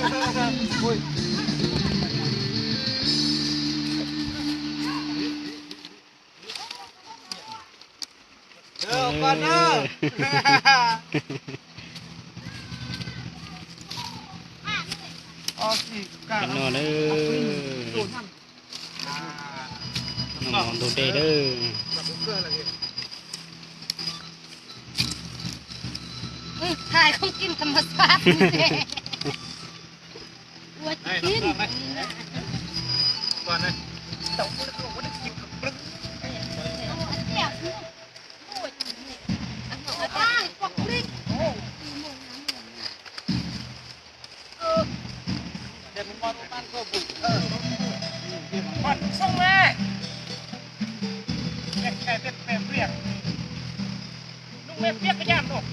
เด้อก่อนเด้อเอาสิกา กันนอนเด้อน้องดูเด้อถ่ายของกินธรรมชาติว่าจะกินก่อนนะก่อนส่งแม่แม่แก่เป็นแม่เปียกลูกแม่เปียกก็ย่านลูก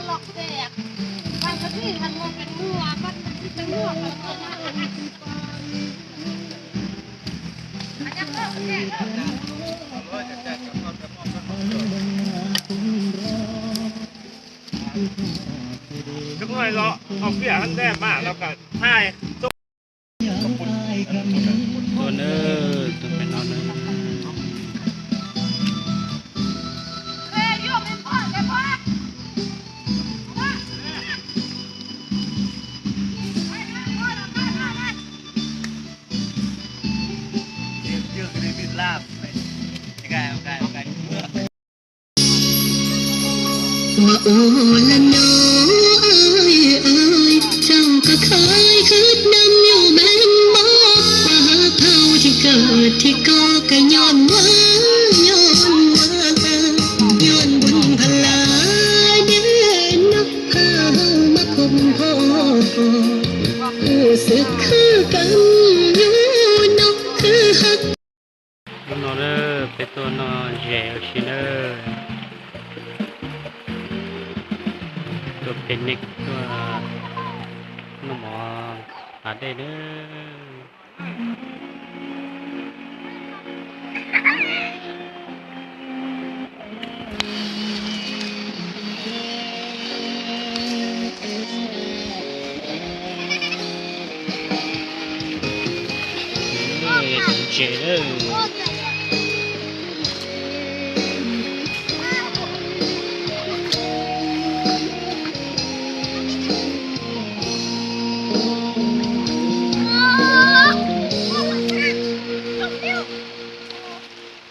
หลอกแดกบางทีมันมองเป็นหัวมันเป็นหัวแบบนี้ทุกคนเราเอาเปียกทั้งแดดมากแล้วก็ให้ ตัวเด้อตัวเป็นนอนเด้อว่าโอ้ละน้อเจ้าก็เคยคืดนำอยู่แม่นบ่ว่าเท่าที่เกิดที่ก็ย้อนว่าย้อนบุญพลาเด้อนกพาเฮามาพบพ่อรู้สึกคือกันอยู่นกคือฮักนอนเด้อเป็นตัวนอนเจลชิเนอร์ตัวเป็นนิกตัวน้ำหมอหาได้เด้อเจเด้อ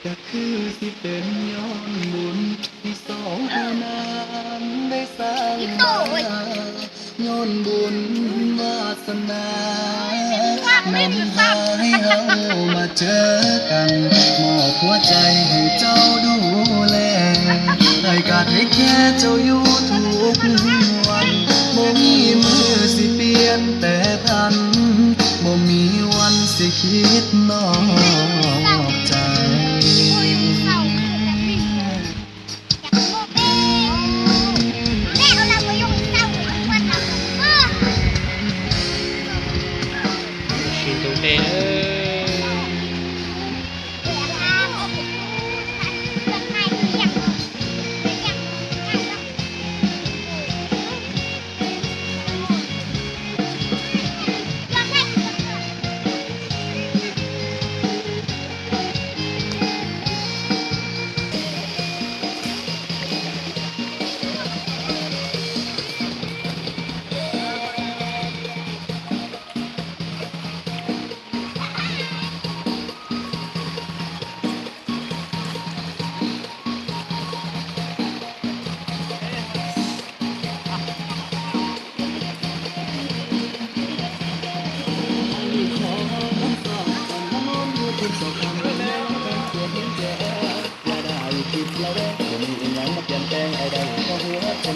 ก็คือสิเป็นย้อนบุญที่สองเรานั้นได้สร้างมาย้อนบุญวาสนานำพาให้เรามาเจอกันมอบหัวใจให้เจ้าดูแลให้การให้แค่เจ้าอยู่ทุกวันบ่มีมือสิเปลี่ยนแต่พันบ่มีวันสิคิดนอกใจชินดูเด้อ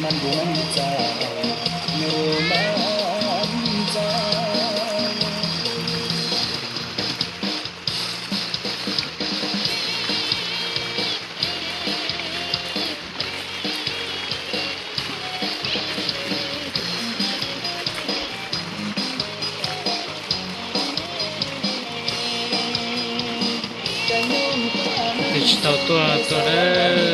มันบุญใจโนมันใจดิจิตอลตัวเด้อ